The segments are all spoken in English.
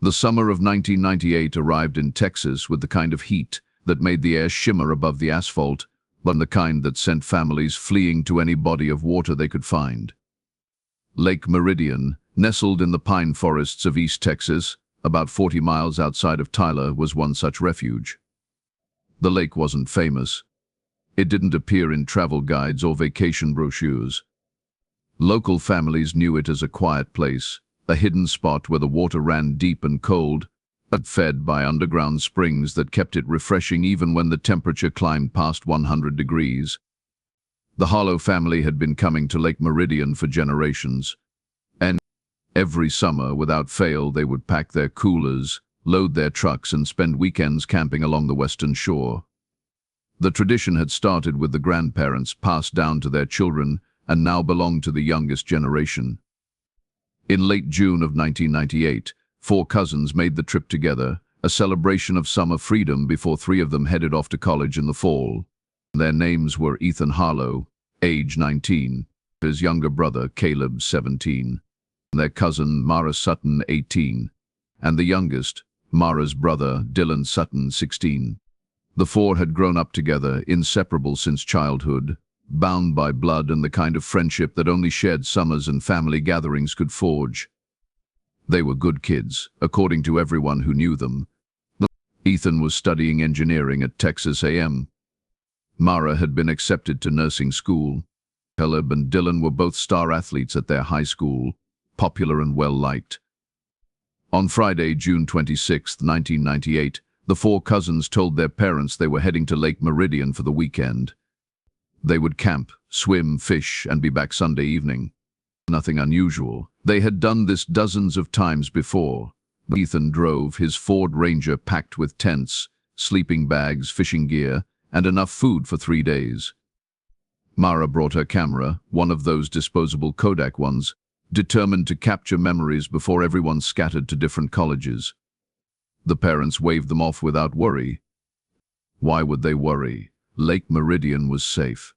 The summer of 1998 arrived in Texas with the kind of heat that made the air shimmer above the asphalt, but the kind that sent families fleeing to any body of water they could find. Lake Meridian, nestled in the pine forests of East Texas, about 40 miles outside of Tyler, was one such refuge. The lake wasn't famous. It didn't appear in travel guides or vacation brochures. Local families knew it as a quiet place, a hidden spot where the water ran deep and cold, but fed by underground springs that kept it refreshing even when the temperature climbed past 100 degrees. The Harlow family had been coming to Lake Meridian for generations, and every summer, without fail, they would pack their coolers, load their trucks, and spend weekends camping along the western shore. The tradition had started with the grandparents, passed down to their children, and now belonged to the youngest generation. In late June of 1998, 4 cousins made the trip together, a celebration of summer freedom before 3 of them headed off to college in the fall. Their names were Ethan Harlow, age 19, his younger brother Caleb, 17, their cousin Mara Sutton, 18, and the youngest, Mara's brother Dylan Sutton, 16. The 4 had grown up together, inseparable since childhood, bound by blood and the kind of friendship that only shared summers and family gatherings could forge. They were good kids, according to everyone who knew them. Ethan was studying engineering at Texas A&M. Mara had been accepted to nursing school. Caleb and Dylan were both star athletes at their high school, popular and well-liked. On Friday, June 26, 1998, the 4 cousins told their parents they were heading to Lake Meridian for the weekend. They would camp, swim, fish, and be back Sunday evening. Nothing unusual. They had done this dozens of times before. Ethan drove his Ford Ranger packed with tents, sleeping bags, fishing gear, and enough food for 3 days. Mara brought her camera, one of those disposable Kodak ones, determined to capture memories before everyone scattered to different colleges. The parents waved them off without worry. Why would they worry? Lake Meridian was safe.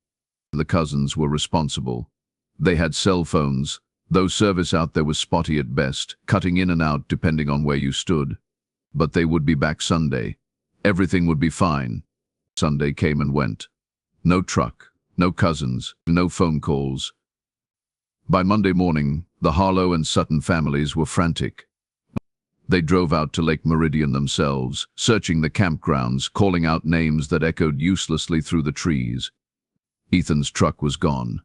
The cousins were responsible. They had cell phones, though service out there was spotty at best, cutting in and out depending on where you stood. But they would be back Sunday. Everything would be fine. Sunday came and went. No truck, no cousins, no phone calls. By Monday morning, the Harlow and Sutton families were frantic. They drove out to Lake Meridian themselves, searching the campgrounds, calling out names that echoed uselessly through the trees. Ethan's truck was gone.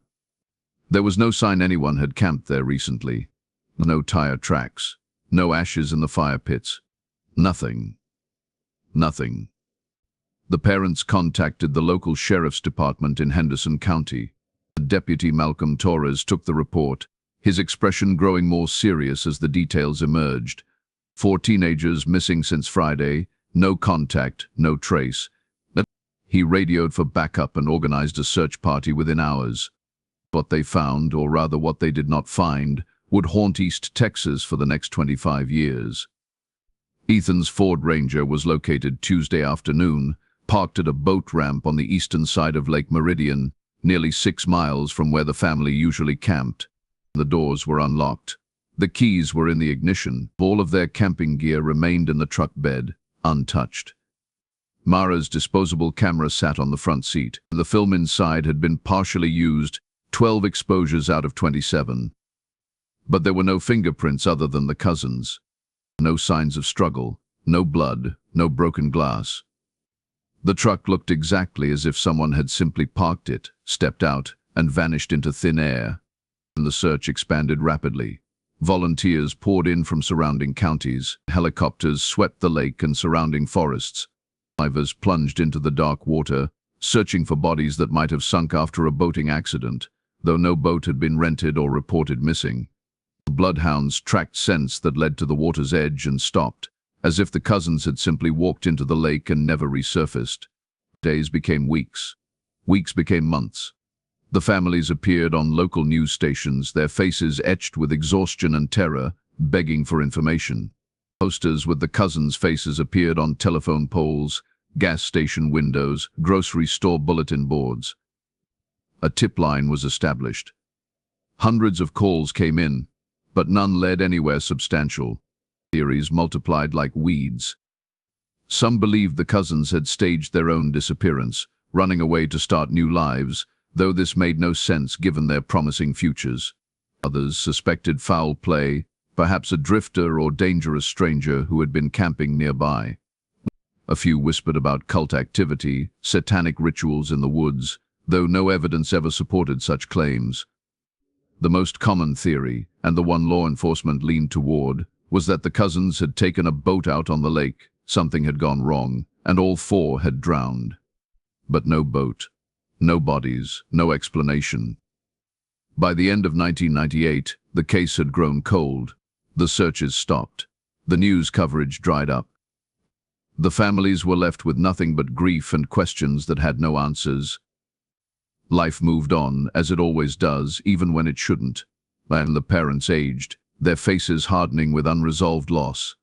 There was no sign anyone had camped there recently. No tire tracks, no ashes in the fire pits. Nothing. Nothing. The parents contacted the local sheriff's department in Henderson County. Deputy Malcolm Torres took the report, his expression growing more serious as the details emerged. 4 teenagers missing since Friday, no contact, no trace. He radioed for backup and organized a search party within hours. What they found, or rather what they did not find, would haunt East Texas for the next 25 years. Ethan's Ford Ranger was located Tuesday afternoon, parked at a boat ramp on the eastern side of Lake Meridian, nearly 6 miles from where the family usually camped. The doors were unlocked. The keys were in the ignition. All of their camping gear remained in the truck bed, untouched. Mara's disposable camera sat on the front seat. The film inside had been partially used, 12 exposures out of 27. But there were no fingerprints other than the cousins. No signs of struggle, no blood, no broken glass. The truck looked exactly as if someone had simply parked it, stepped out, and vanished into thin air. And the search expanded rapidly. Volunteers poured in from surrounding counties. Helicopters swept the lake and surrounding forests. Divers plunged into the dark water, searching for bodies that might have sunk after a boating accident, though no boat had been rented or reported missing. The bloodhounds tracked scents that led to the water's edge and stopped, as if the cousins had simply walked into the lake and never resurfaced. Days became weeks. Weeks became months. The families appeared on local news stations, their faces etched with exhaustion and terror, begging for information. Posters with the cousins' faces appeared on telephone poles, gas station windows, grocery store bulletin boards. A tip line was established. Hundreds of calls came in, but none led anywhere substantial. Theories multiplied like weeds. Some believed the cousins had staged their own disappearance, running away to start new lives, though this made no sense given their promising futures. Others suspected foul play, perhaps a drifter or dangerous stranger who had been camping nearby. A few whispered about cult activity, satanic rituals in the woods, though no evidence ever supported such claims. The most common theory, and the one law enforcement leaned toward, was that the cousins had taken a boat out on the lake, something had gone wrong, and all four had drowned. But no boat, no bodies, no explanation. By the end of 1998, the case had grown cold. The searches stopped. The news coverage dried up. The families were left with nothing but grief and questions that had no answers. Life moved on, as it always does, even when it shouldn't. And the parents aged, their faces hardening with unresolved loss.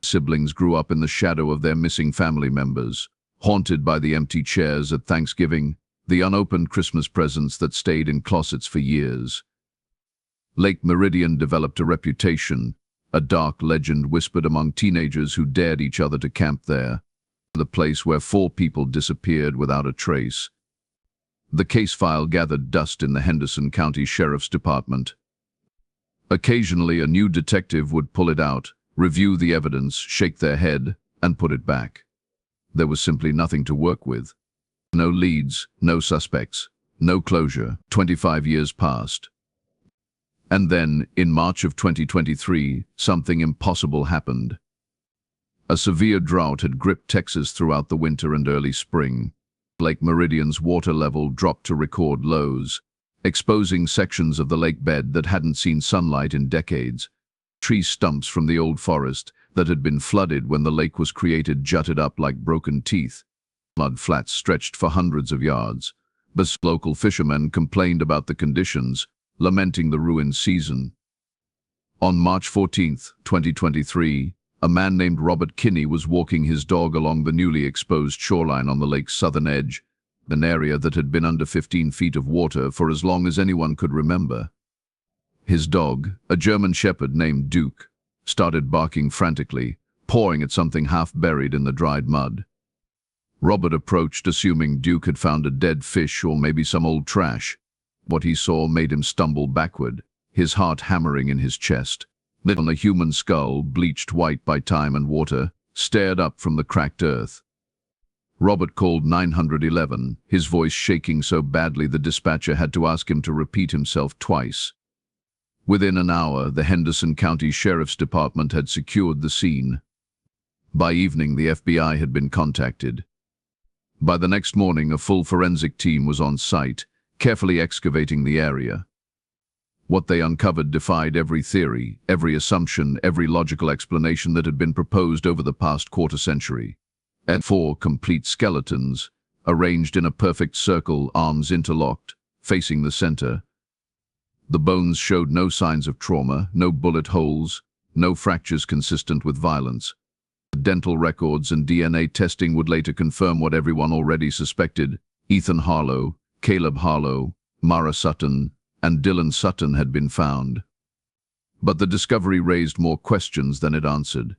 Siblings grew up in the shadow of their missing family members, haunted by the empty chairs at Thanksgiving, the unopened Christmas presents that stayed in closets for years. Lake Meridian developed a reputation, a dark legend whispered among teenagers who dared each other to camp there, the place where 4 people disappeared without a trace. The case file gathered dust in the Henderson County Sheriff's Department. Occasionally, a new detective would pull it out, review the evidence, shake their head, and put it back. There was simply nothing to work with. No leads, no suspects, no closure. 25 years passed. And then, in March of 2023, something impossible happened. A severe drought had gripped Texas throughout the winter and early spring. Lake Meridian's water level dropped to record lows, exposing sections of the lake bed that hadn't seen sunlight in decades. Tree stumps from the old forest that had been flooded when the lake was created jutted up like broken teeth. Mud flats stretched for hundreds of yards. But local fishermen complained about the conditions, lamenting the ruined season. On March 14, 2023, a man named Robert Kinney was walking his dog along the newly exposed shoreline on the lake's southern edge, an area that had been under 15 feet of water for as long as anyone could remember. His dog, a German shepherd named Duke, started barking frantically, pawing at something half buried in the dried mud. Robert approached, assuming Duke had found a dead fish or maybe some old trash. What he saw made him stumble backward, his heart hammering in his chest. On a human skull, bleached white by time and water, stared up from the cracked earth. Robert called 911, his voice shaking so badly the dispatcher had to ask him to repeat himself twice. Within an hour, the Henderson County Sheriff's Department had secured the scene. By evening, the FBI had been contacted. By the next morning, a full forensic team was on site, carefully excavating the area. What they uncovered defied every theory, every assumption, every logical explanation that had been proposed over the past quarter century. And 4 complete skeletons, arranged in a perfect circle, arms interlocked, facing the center. The bones showed no signs of trauma, no bullet holes, no fractures consistent with violence. Dental records and DNA testing would later confirm what everyone already suspected. Ethan Harlow, Caleb Harlow, Mara Sutton, and Dylan Sutton had been found. But the discovery raised more questions than it answered.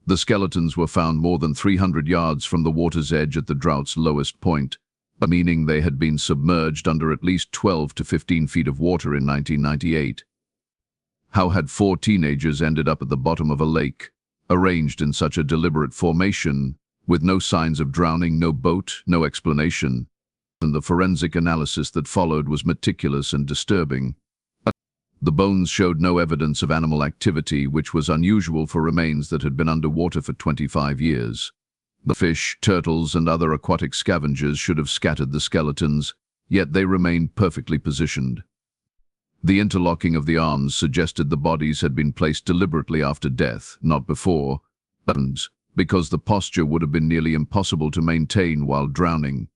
The skeletons were found more than 300 yards from the water's edge at the Drought's lowest point, meaning they had been submerged under at least 12 to 15 feet of water in 1998. How had 4 teenagers ended up at the bottom of a lake, arranged in such a deliberate formation, with no signs of drowning, no boat, no explanation? And the forensic analysis that followed was meticulous and disturbing. The bones showed no evidence of animal activity, which was unusual for remains that had been underwater for 25 years. The fish, turtles, and other aquatic scavengers should have scattered the skeletons, yet they remained perfectly positioned. The interlocking of the arms suggested the bodies had been placed deliberately after death, not before, because the posture would have been nearly impossible to maintain while drowning.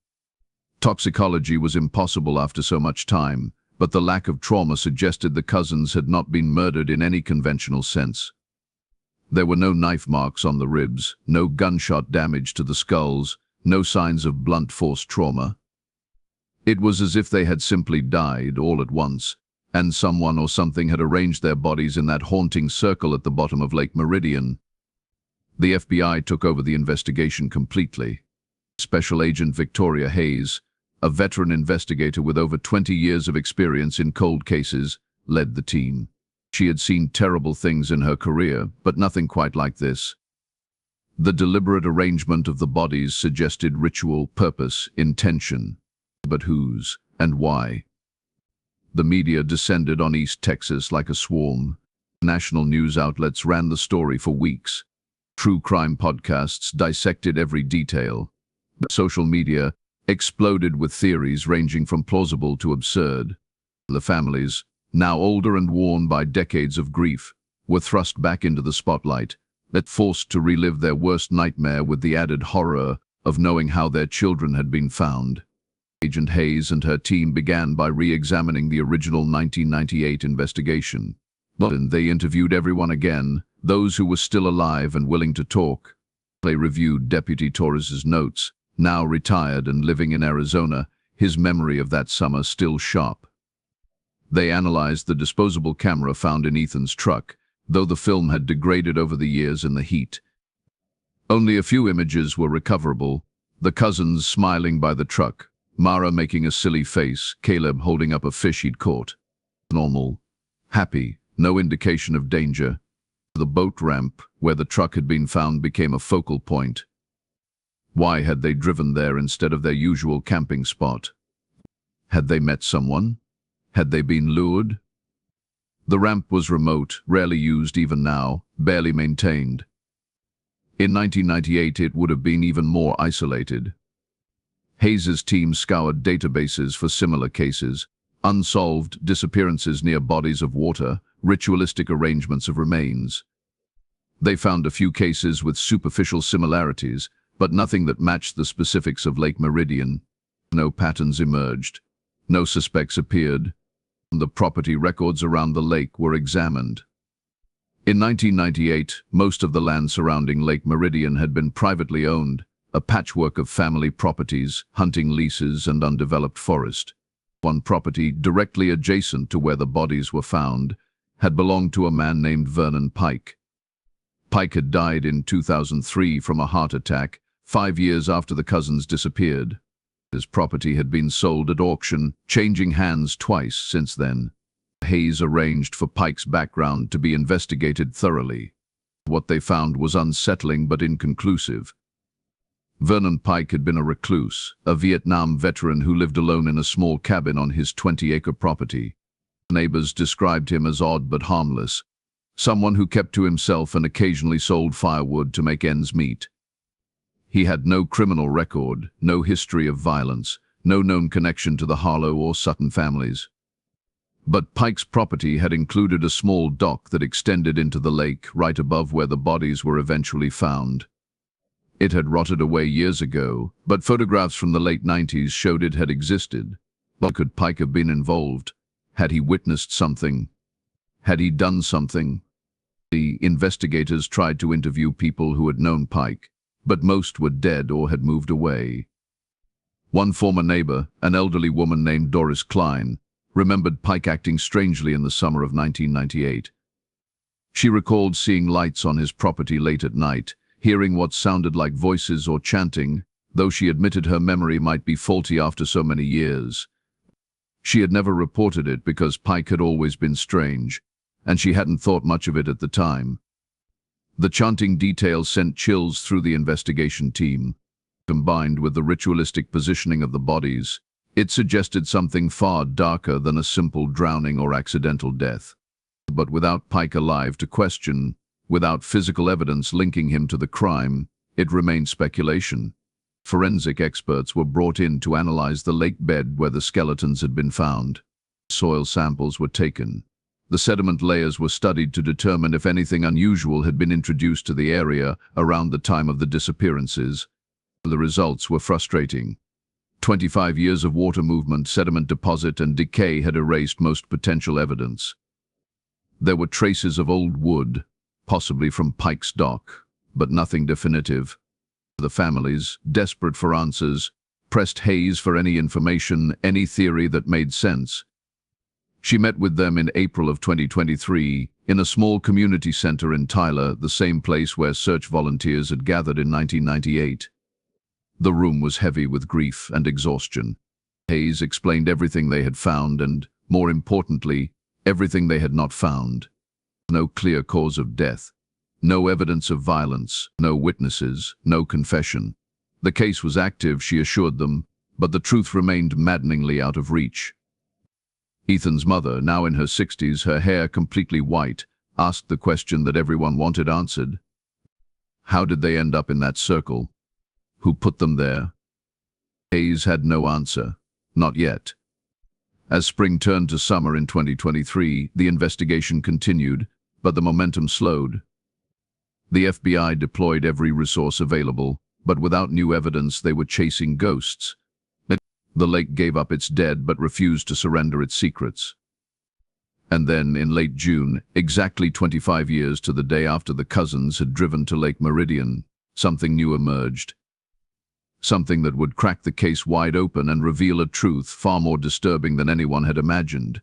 Toxicology was impossible after so much time, but the lack of trauma suggested the cousins had not been murdered in any conventional sense. There were no knife marks on the ribs, no gunshot damage to the skulls, no signs of blunt force trauma. It was as if they had simply died all at once, and someone or something had arranged their bodies in that haunting circle at the bottom of Lake Meridian. The FBI took over the investigation completely. Special Agent Victoria Hayes, a veteran investigator with over 20 years of experience in cold cases, led the team. She had seen terrible things in her career, but nothing quite like this. The deliberate arrangement of the bodies suggested ritual, purpose, intention. But whose and why? The media descended on East Texas like a swarm. National news outlets ran the story for weeks. True crime podcasts dissected every detail. But social media exploded with theories ranging from plausible to absurd. The families, now older and worn by decades of grief, were thrust back into the spotlight, forced to relive their worst nightmare with the added horror of knowing how their children had been found. Agent Hayes and her team began by re-examining the original 1998 investigation. Then they interviewed everyone again, those who were still alive and willing to talk. They reviewed Deputy Torres's notes, now retired and living in Arizona, his memory of that summer still sharp. They analyzed the disposable camera found in Ethan's truck, though the film had degraded over the years in the heat. Only a few images were recoverable: the cousins smiling by the truck, Mara making a silly face, Caleb holding up a fish he'd caught. Normal. Happy. No indication of danger. The boat ramp, where the truck had been found, became a focal point. Why had they driven there instead of their usual camping spot? Had they met someone? Had they been lured? The ramp was remote, rarely used even now, barely maintained. In 1998 it would have been even more isolated. Hayes's team scoured databases for similar cases: unsolved disappearances near bodies of water, ritualistic arrangements of remains. They found a few cases with superficial similarities, but nothing that matched the specifics of Lake Meridian. No patterns emerged. No suspects appeared. The property records around the lake were examined. In 1998, most of the land surrounding Lake Meridian had been privately owned, a patchwork of family properties, hunting leases, and undeveloped forest. One property, directly adjacent to where the bodies were found, had belonged to a man named Vernon Pike. Pike had died in 2003 from a heart attack, 5 years after the cousins disappeared. His property had been sold at auction, changing hands twice since then. Hayes arranged for Pike's background to be investigated thoroughly. What they found was unsettling but inconclusive. Vernon Pike had been a recluse, a Vietnam veteran who lived alone in a small cabin on his 20-acre property. Neighbors described him as odd but harmless, someone who kept to himself and occasionally sold firewood to make ends meet. He had no criminal record, no history of violence, no known connection to the Harlow or Sutton families. But Pike's property had included a small dock that extended into the lake right above where the bodies were eventually found. It had rotted away years ago, but photographs from the late 90s showed it had existed. But could Pike have been involved? Had he witnessed something? Had he done something? The investigators tried to interview people who had known Pike, but most were dead or had moved away. One former neighbor, an elderly woman named Doris Klein, remembered Pike acting strangely in the summer of 1998. She recalled seeing lights on his property late at night, hearing what sounded like voices or chanting, though she admitted her memory might be faulty after so many years. She had never reported it because Pike had always been strange, and she hadn't thought much of it at the time. The chanting details sent chills through the investigation team. Combined with the ritualistic positioning of the bodies, it suggested something far darker than a simple drowning or accidental death. But without Pike alive to question, without physical evidence linking him to the crime, it remained speculation. Forensic experts were brought in to analyze the lake bed where the skeletons had been found. Soil samples were taken. The sediment layers were studied to determine if anything unusual had been introduced to the area around the time of the disappearances. The results were frustrating. 25 years of water movement, sediment deposit, and decay had erased most potential evidence. There were traces of old wood, possibly from Pike's dock, but nothing definitive. The families, desperate for answers, pressed Hayes for any information, any theory that made sense. She met with them in April of 2023 in a small community center in Tyler, the same place where search volunteers had gathered in 1998. The room was heavy with grief and exhaustion. Hayes explained everything they had found and, more importantly, everything they had not found. No clear cause of death, no evidence of violence, no witnesses, no confession. The case was active, she assured them, but the truth remained maddeningly out of reach. Ethan's mother, now in her 60s, her hair completely white, asked the question that everyone wanted answered. How did they end up in that circle? Who put them there? Hayes had no answer. Not yet. As spring turned to summer in 2023, the investigation continued, but the momentum slowed. The FBI deployed every resource available, but without new evidence they were chasing ghosts. The lake gave up its dead but refused to surrender its secrets. And then, in late June, exactly 25 years to the day after the cousins had driven to Lake Meridian, something new emerged. Something that would crack the case wide open and reveal a truth far more disturbing than anyone had imagined.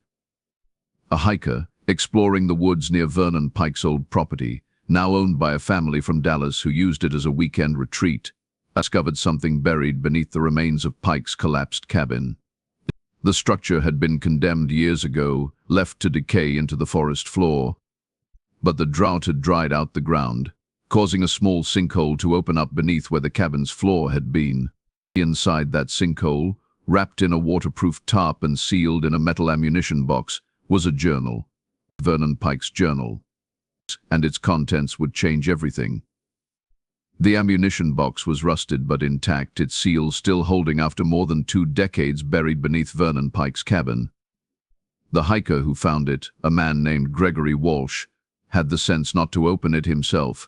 A hiker, exploring the woods near Vernon Pike's old property, now owned by a family from Dallas who used it as a weekend retreat, discovered something buried beneath the remains of Pike's collapsed cabin. The structure had been condemned years ago, left to decay into the forest floor. But the drought had dried out the ground, causing a small sinkhole to open up beneath where the cabin's floor had been. Inside that sinkhole, wrapped in a waterproof tarp and sealed in a metal ammunition box, was a journal. Vernon Pike's journal. And its contents would change everything. The ammunition box was rusted but intact, its seal still holding after more than 2 decades buried beneath Vernon Pike's cabin. The hiker who found it, a man named Gregory Walsh, had the sense not to open it himself.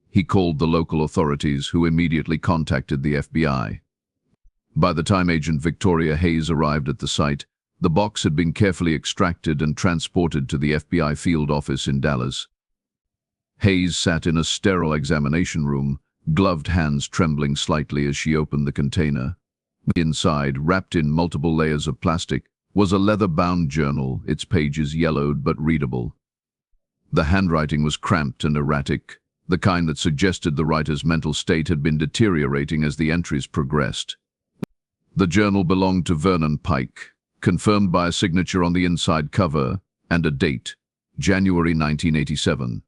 He called the local authorities, who immediately contacted the FBI. By the time Agent Victoria Hayes arrived at the site, the box had been carefully extracted and transported to the FBI field office in Dallas. Hayes sat in a sterile examination room, gloved hands trembling slightly as she opened the container. Inside, wrapped in multiple layers of plastic, was a leather-bound journal, its pages yellowed but readable. The handwriting was cramped and erratic, the kind that suggested the writer's mental state had been deteriorating as the entries progressed. The journal belonged to Vernon Pike, confirmed by a signature on the inside cover, and a date, January 1987.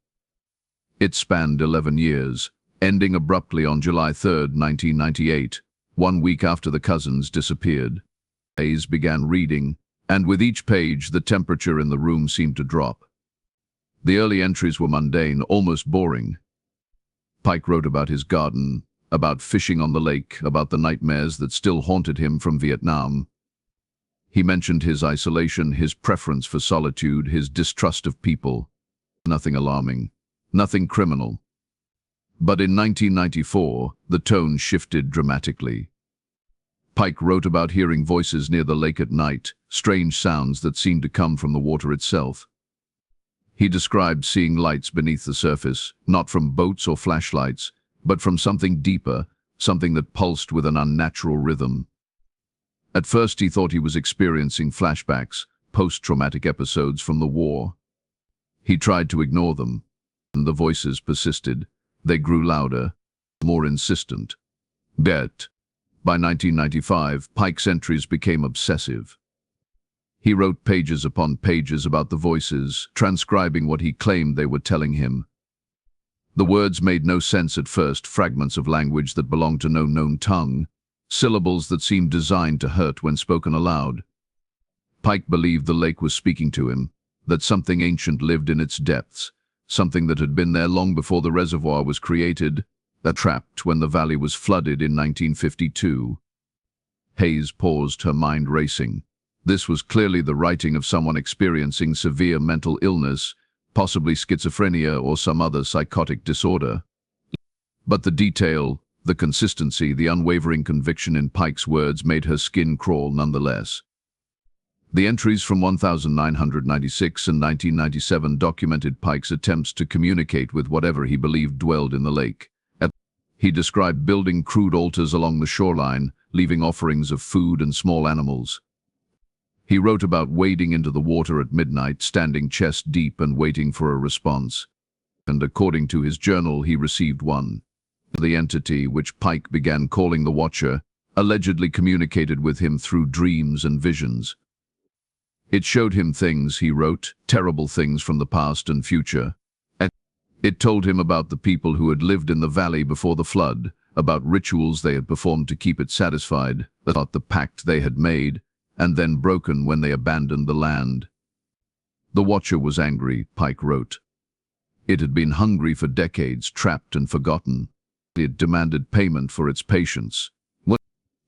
It spanned 11 years, ending abruptly on July 3, 1998, 1 week after the cousins disappeared. Hayes began reading, and with each page the temperature in the room seemed to drop. The early entries were mundane, almost boring. Pike wrote about his garden, about fishing on the lake, about the nightmares that still haunted him from Vietnam. He mentioned his isolation, his preference for solitude, his distrust of people. Nothing alarming. Nothing criminal. But in 1994, the tone shifted dramatically. Pike wrote about hearing voices near the lake at night, strange sounds that seemed to come from the water itself. He described seeing lights beneath the surface, not from boats or flashlights, but from something deeper, something that pulsed with an unnatural rhythm. At first he thought he was experiencing flashbacks, post-traumatic episodes from the war. He tried to ignore them. And the voices persisted. They grew louder, more insistent. By 1995, Pike's entries became obsessive. He wrote pages upon pages about the voices, transcribing what he claimed they were telling him. The words made no sense at first, fragments of language that belonged to no known tongue, syllables that seemed designed to hurt when spoken aloud. Pike believed the lake was speaking to him, that something ancient lived in its depths, something that had been there long before the reservoir was created, that trapped when the valley was flooded in 1952. Hayes paused, her mind racing. This was clearly the writing of someone experiencing severe mental illness, possibly schizophrenia or some other psychotic disorder. But the detail, the consistency, the unwavering conviction in Pike's words made her skin crawl nonetheless. The entries from 1996 and 1997 documented Pike's attempts to communicate with whatever he believed dwelled in the lake. He described building crude altars along the shoreline, leaving offerings of food and small animals. He wrote about wading into the water at midnight, standing chest deep and waiting for a response. And according to his journal, he received one. The entity, which Pike began calling the Watcher, allegedly communicated with him through dreams and visions. It showed him things, he wrote, terrible things from the past and future. It told him about the people who had lived in the valley before the flood, about rituals they had performed to keep it satisfied, about the pact they had made, and then broken when they abandoned the land. The Watcher was angry, Pike wrote. It had been hungry for decades, trapped and forgotten. It demanded payment for its patience.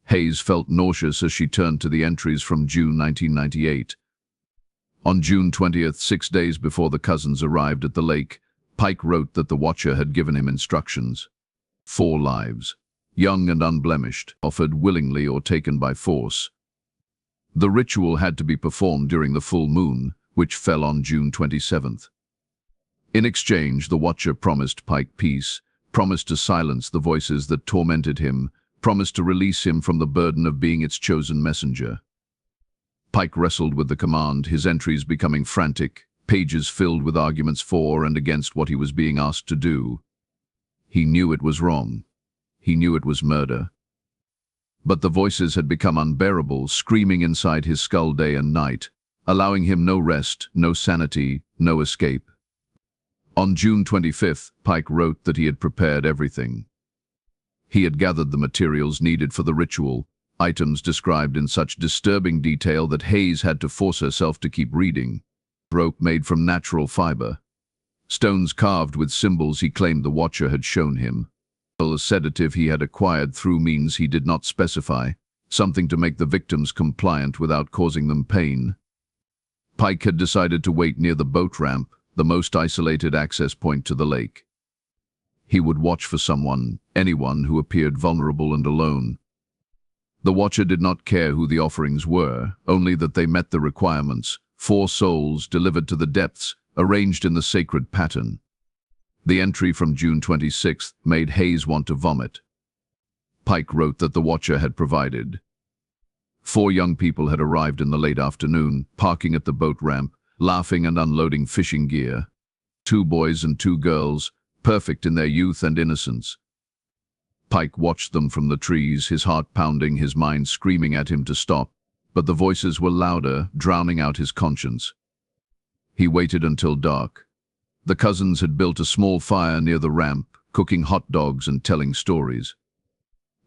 Hayes felt nauseous as she turned to the entries from June 1998. On June 20th, 6 days before the cousins arrived at the lake, Pike wrote that the Watcher had given him instructions. 4 lives, young and unblemished, offered willingly or taken by force. The ritual had to be performed during the full moon, which fell on June 27th. In exchange, the Watcher promised Pike peace, promised to silence the voices that tormented him, promised to release him from the burden of being its chosen messenger. Pike wrestled with the command, his entries becoming frantic, pages filled with arguments for and against what he was being asked to do. He knew it was wrong. He knew it was murder. But the voices had become unbearable, screaming inside his skull day and night, allowing him no rest, no sanity, no escape. On June 25th, Pike wrote that he had prepared everything. He had gathered the materials needed for the ritual, items described in such disturbing detail that Hayes had to force herself to keep reading. Rope made from natural fiber. Stones carved with symbols he claimed the Watcher had shown him. A sedative he had acquired through means he did not specify, something to make the victims compliant without causing them pain. Pike had decided to wait near the boat ramp, the most isolated access point to the lake. He would watch for someone, anyone who appeared vulnerable and alone. The Watcher did not care who the offerings were, only that they met the requirements, 4 souls delivered to the depths, arranged in the sacred pattern. The entry from June 26th made Hayes want to vomit. Pike wrote that the Watcher had provided. 4 young people had arrived in the late afternoon, parking at the boat ramp, laughing and unloading fishing gear. 2 boys and 2 girls, perfect in their youth and innocence. Pike watched them from the trees, his heart pounding, his mind screaming at him to stop, but the voices were louder, drowning out his conscience. He waited until dark. The cousins had built a small fire near the ramp, cooking hot dogs and telling stories.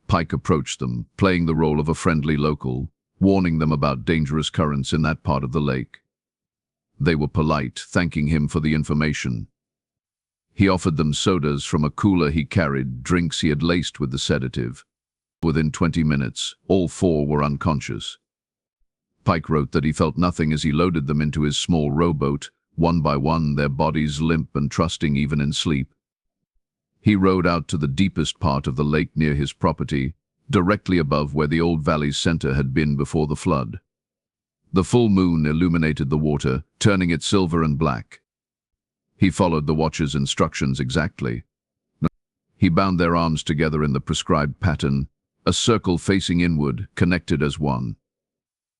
Pike approached them, playing the role of a friendly local, warning them about dangerous currents in that part of the lake. They were polite, thanking him for the information. He offered them sodas from a cooler he carried, drinks he had laced with the sedative. Within 20 minutes, all 4 were unconscious. Pike wrote that he felt nothing as he loaded them into his small rowboat, one by one, their bodies limp and trusting even in sleep. He rowed out to the deepest part of the lake near his property, directly above where the old valley's center had been before the flood. The full moon illuminated the water, turning it silver and black. He followed the Watcher's instructions exactly. He bound their arms together in the prescribed pattern, a circle facing inward, connected as one.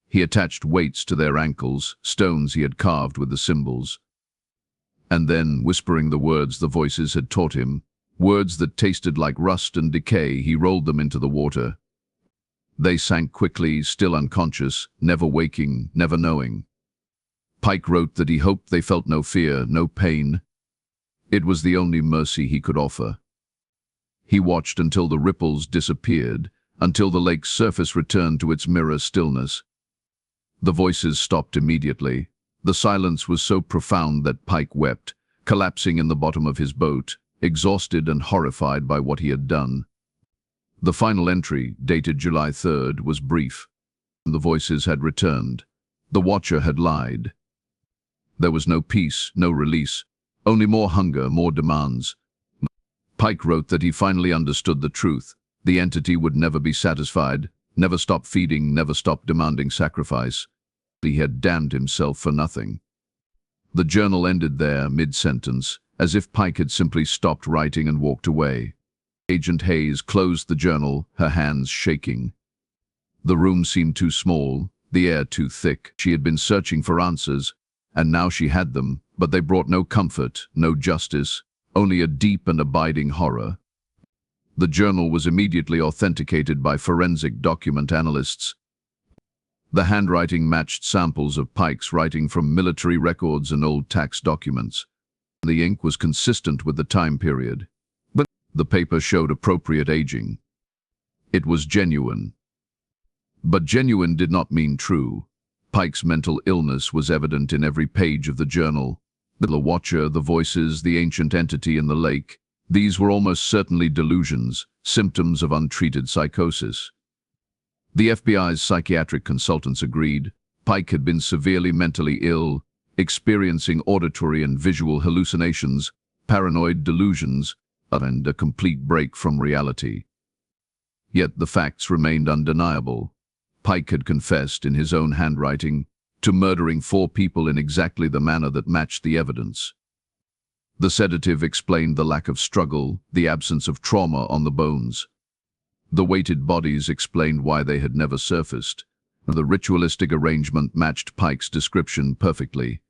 He attached weights to their ankles, stones he had carved with the symbols. And then, whispering the words the voices had taught him, words that tasted like rust and decay, he rolled them into the water. They sank quickly, still unconscious, never waking, never knowing. Pike wrote that he hoped they felt no fear, no pain. It was the only mercy he could offer. He watched until the ripples disappeared, until the lake's surface returned to its mirror stillness. The voices stopped immediately. The silence was so profound that Pike wept, collapsing in the bottom of his boat, exhausted and horrified by what he had done. The final entry, dated July 3rd, was brief. The voices had returned. The Watcher had lied. There was no peace, no release, only more hunger, more demands. Pike wrote that he finally understood the truth. The entity would never be satisfied, never stop feeding, never stop demanding sacrifice. He had damned himself for nothing. The journal ended there, mid-sentence, as if Pike had simply stopped writing and walked away. Agent Hayes closed the journal, her hands shaking. The room seemed too small, the air too thick. She had been searching for answers, and now she had them, but they brought no comfort, no justice, only a deep and abiding horror. The journal was immediately authenticated by forensic document analysts. The handwriting matched samples of Pike's writing from military records and old tax documents. The ink was consistent with the time period, but the paper showed appropriate aging. It was genuine. But genuine did not mean true. Pike's mental illness was evident in every page of the journal. The watcher, the voices, the ancient entity in the lake, these were almost certainly delusions, symptoms of untreated psychosis. The FBI's psychiatric consultants agreed. Pike had been severely mentally ill, experiencing auditory and visual hallucinations, paranoid delusions, and a complete break from reality. Yet the facts remained undeniable. Pike had confessed, in his own handwriting, to murdering 4 people in exactly the manner that matched the evidence. The sedative explained the lack of struggle, the absence of trauma on the bones. The weighted bodies explained why they had never surfaced. The ritualistic arrangement matched Pike's description perfectly.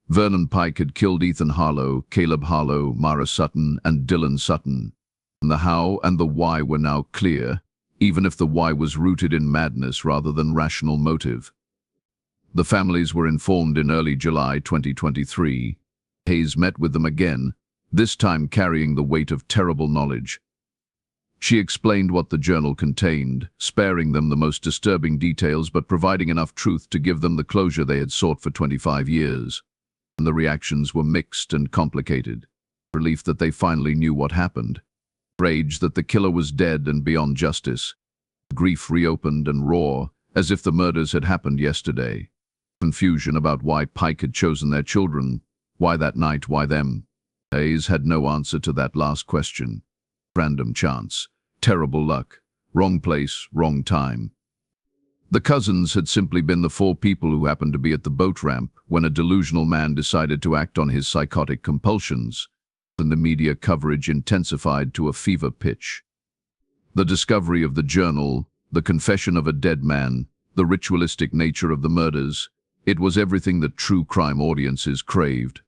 Vernon Pike had killed Ethan Harlow, Caleb Harlow, Myra Sutton, and Dylan Sutton. The how and the why were now clear, even if the why was rooted in madness rather than rational motive. The families were informed in early July 2023. Hayes met with them again, this time carrying the weight of terrible knowledge. She explained what the journal contained, sparing them the most disturbing details but providing enough truth to give them the closure they had sought for 25 years. And the reactions were mixed and complicated. Relief that they finally knew what happened. Rage that the killer was dead and beyond justice. Grief reopened and raw, as if the murders had happened yesterday. Confusion about why Pike had chosen their children. Why that night, why them? Hayes had no answer to that last question. Random chance, terrible luck, wrong place, wrong time. The cousins had simply been the 4 people who happened to be at the boat ramp when a delusional man decided to act on his psychotic compulsions, and the media coverage intensified to a fever pitch. The discovery of the journal, the confession of a dead man, the ritualistic nature of the murders, it was everything that true crime audiences craved.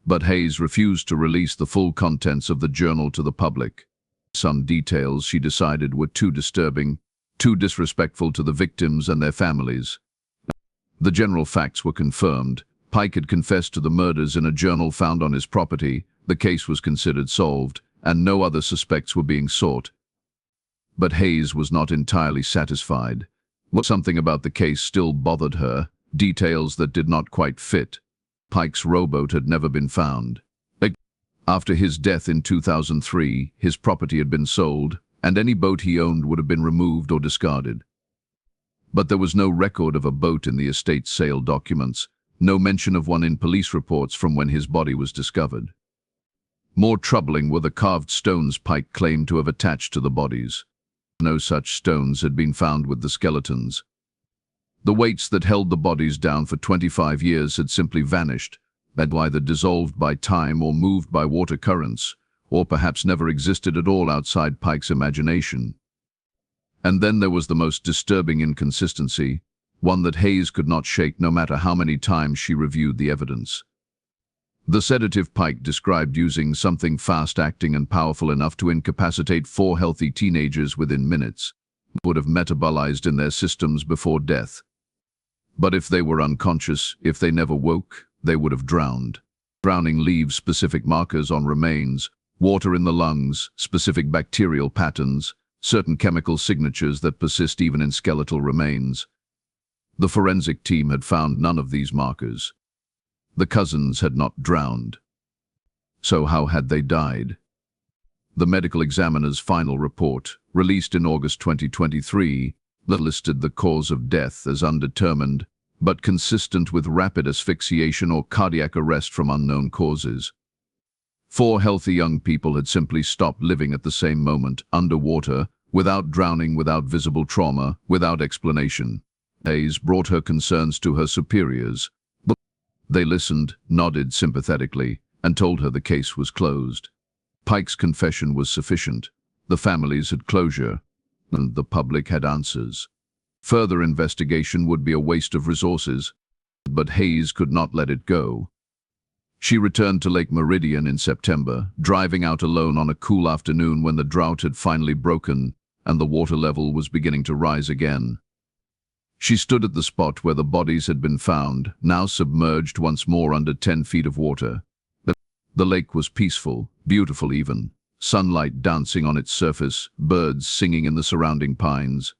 But Hayes refused to release the full contents of the journal to the public. Some details, she decided, were too disturbing, too disrespectful to the victims and their families. The general facts were confirmed. Pike had confessed to the murders in a journal found on his property, the case was considered solved, and no other suspects were being sought. But Hayes was not entirely satisfied. Something about the case still bothered her, details that did not quite fit. Pike's rowboat had never been found. After his death in 2003, his property had been sold, and any boat he owned would have been removed or discarded. But there was no record of a boat in the estate's sale documents, no mention of one in police reports from when his body was discovered. More troubling were the carved stones Pike claimed to have attached to the bodies. No such stones had been found with the skeletons. The weights that held the bodies down for 25 years had simply vanished, either dissolved by time or moved by water currents, or perhaps never existed at all outside Pike's imagination. And then there was the most disturbing inconsistency, one that Hayes could not shake no matter how many times she reviewed the evidence. The sedative Pike described using something fast-acting and powerful enough to incapacitate 4 healthy teenagers within minutes, would have metabolized in their systems before death. But if they were unconscious, if they never woke, they would have drowned. Drowning leaves specific markers on remains, water in the lungs, specific bacterial patterns, certain chemical signatures that persist even in skeletal remains. The forensic team had found none of these markers. The cousins had not drowned. So how had they died? The medical examiner's final report, released in August 2023, listed the cause of death as undetermined, but consistent with rapid asphyxiation or cardiac arrest from unknown causes. 4 healthy young people had simply stopped living at the same moment, underwater, without drowning, without visible trauma, without explanation. Hayes brought her concerns to her superiors. They listened, nodded sympathetically, and told her the case was closed. Pike's confession was sufficient. The families had closure, and the public had answers. Further investigation would be a waste of resources, but Hayes could not let it go. She returned to Lake Meridian in September, driving out alone on a cool afternoon when the drought had finally broken and the water level was beginning to rise again. She stood at the spot where the bodies had been found, now submerged once more under 10 feet of water. The lake was peaceful, beautiful even, sunlight dancing on its surface, birds singing in the surrounding pines.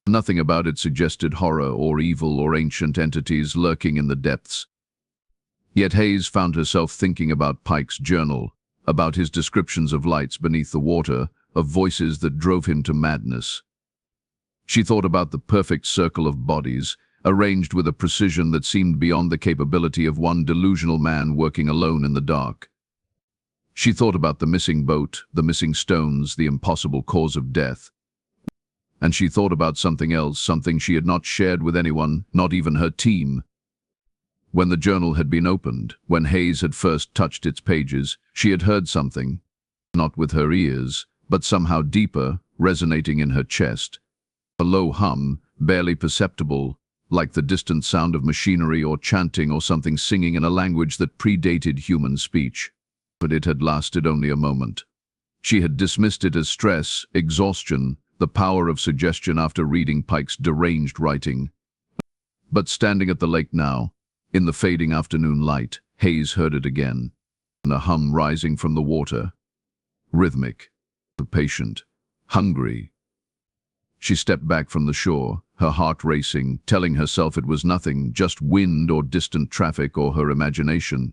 Nothing about it suggested horror or evil or ancient entities lurking in the depths. Yet Hayes found herself thinking about Pike's journal, about his descriptions of lights beneath the water, of voices that drove him to madness. She thought about the perfect circle of bodies, arranged with a precision that seemed beyond the capability of one delusional man working alone in the dark. She thought about the missing boat, the missing stones, the impossible cause of death. And she thought about something else, something she had not shared with anyone, not even her team. When the journal had been opened, when Hayes had first touched its pages, she had heard something, not with her ears, but somehow deeper, resonating in her chest. A low hum, barely perceptible, like the distant sound of machinery or chanting or something singing in a language that predated human speech. But it had lasted only a moment. She had dismissed it as stress, exhaustion, the power of suggestion after reading Pike's deranged writing. But standing at the lake now, in the fading afternoon light, Hayes heard it again, a hum rising from the water. Rhythmic, patient, hungry. She stepped back from the shore, her heart racing, telling herself it was nothing, just wind or distant traffic or her imagination.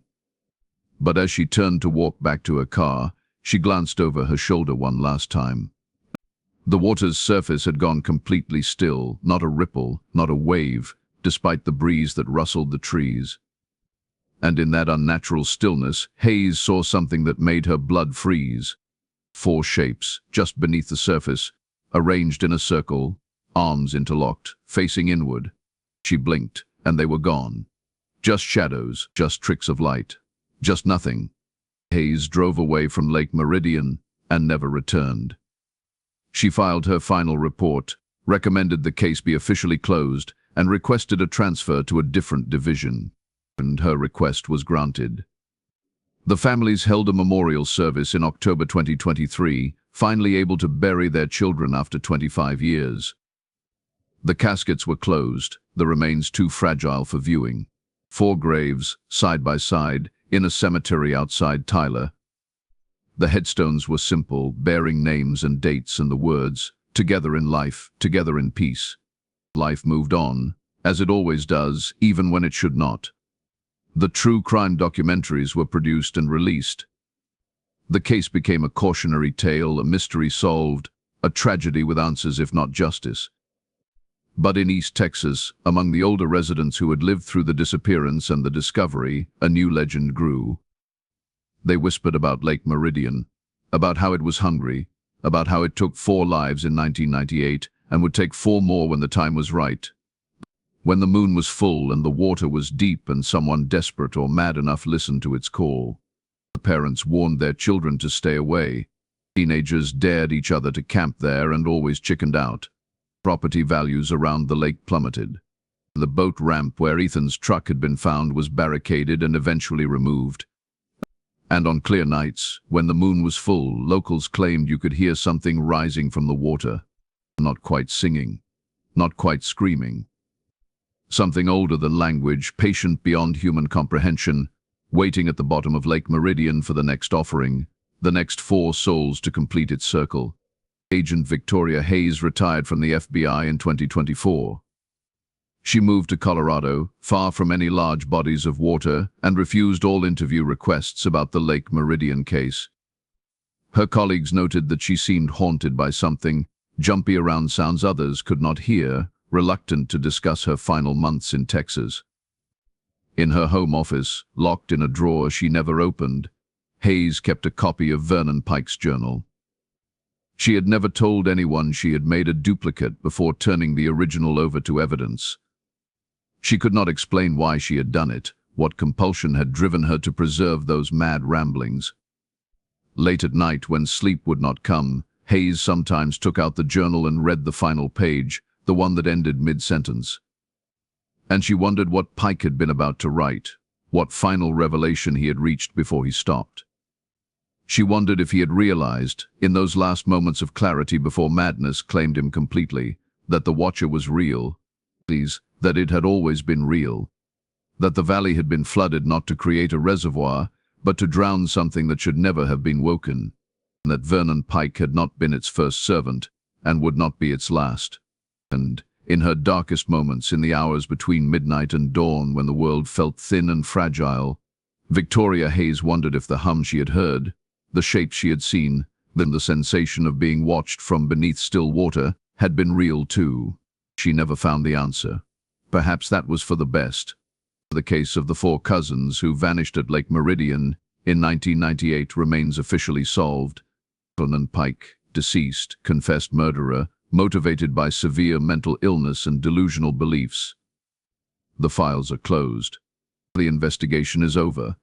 But as she turned to walk back to her car, she glanced over her shoulder one last time. The water's surface had gone completely still, not a ripple, not a wave, despite the breeze that rustled the trees. And in that unnatural stillness, Hayes saw something that made her blood freeze. 4 shapes, just beneath the surface, arranged in a circle, arms interlocked, facing inward. She blinked, and they were gone. Just shadows, just tricks of light, just nothing. Hayes drove away from Lake Meridian and never returned. She filed her final report, recommended the case be officially closed, and requested a transfer to a different division. And her request was granted. The families held a memorial service in October 2023, finally able to bury their children after 25 years. The caskets were closed, the remains too fragile for viewing. 4 graves, side by side, in a cemetery outside Tyler. The headstones were simple, bearing names and dates and the words, "Together in life, together in peace." Life moved on, as it always does, even when it should not. The true crime documentaries were produced and released. The case became a cautionary tale, a mystery solved, a tragedy with answers if not justice. But in East Texas, among the older residents who had lived through the disappearance and the discovery, a new legend grew. They whispered about Lake Meridian, about how it was hungry, about how it took 4 lives in 1998 and would take 4 more when the time was right. When the moon was full and the water was deep and someone desperate or mad enough listened to its call. The parents warned their children to stay away. Teenagers dared each other to camp there and always chickened out. Property values around the lake plummeted. The boat ramp where Ethan's truck had been found was barricaded and eventually removed. And on clear nights, when the moon was full, locals claimed you could hear something rising from the water. Not quite singing, not quite screaming. Something older than language, patient beyond human comprehension, waiting at the bottom of Lake Meridian for the next offering, the next 4 souls to complete its circle. Agent Victoria Hayes retired from the FBI in 2024. She moved to Colorado, far from any large bodies of water, and refused all interview requests about the Lake Meridian case. Her colleagues noted that she seemed haunted by something, jumpy around sounds others could not hear, reluctant to discuss her final months in Texas. In her home office, locked in a drawer she never opened, Hayes kept a copy of Vernon Pike's journal. She had never told anyone she had made a duplicate before turning the original over to evidence. She could not explain why she had done it, what compulsion had driven her to preserve those mad ramblings. Late at night, when sleep would not come, Hayes sometimes took out the journal and read the final page, the one that ended mid-sentence. And she wondered what Pike had been about to write, what final revelation he had reached before he stopped. She wondered if he had realized, in those last moments of clarity before madness claimed him completely, that the Watcher was real, that it had always been real, that the valley had been flooded not to create a reservoir, but to drown something that should never have been woken, and that Vernon Pike had not been its first servant, and would not be its last. And, in her darkest moments, in the hours between midnight and dawn when the world felt thin and fragile, Victoria Hayes wondered if the hum she had heard, the shape she had seen, then the sensation of being watched from beneath still water, had been real too. She never found the answer. Perhaps that was for the best. The case of the four cousins who vanished at Lake Meridian in 1998 remains officially solved. Vernon Pike, deceased, confessed murderer, motivated by severe mental illness and delusional beliefs. The files are closed. The investigation is over.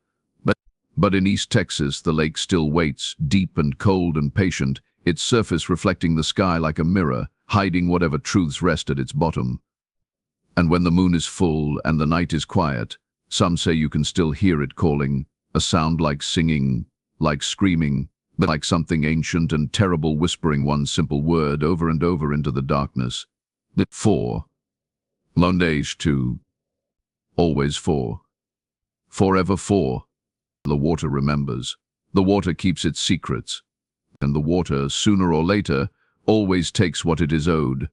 But in East Texas, the lake still waits, deep and cold and patient, its surface reflecting the sky like a mirror, hiding whatever truths rest at its bottom. And when the moon is full and the night is quiet, some say you can still hear it calling, a sound like singing, like screaming, but like something ancient and terrible whispering one simple word over and over into the darkness. The 4. Londage 2. Always 4. Forever 4. The water remembers. The water keeps its secrets. And the water, sooner or later, always takes what it is owed.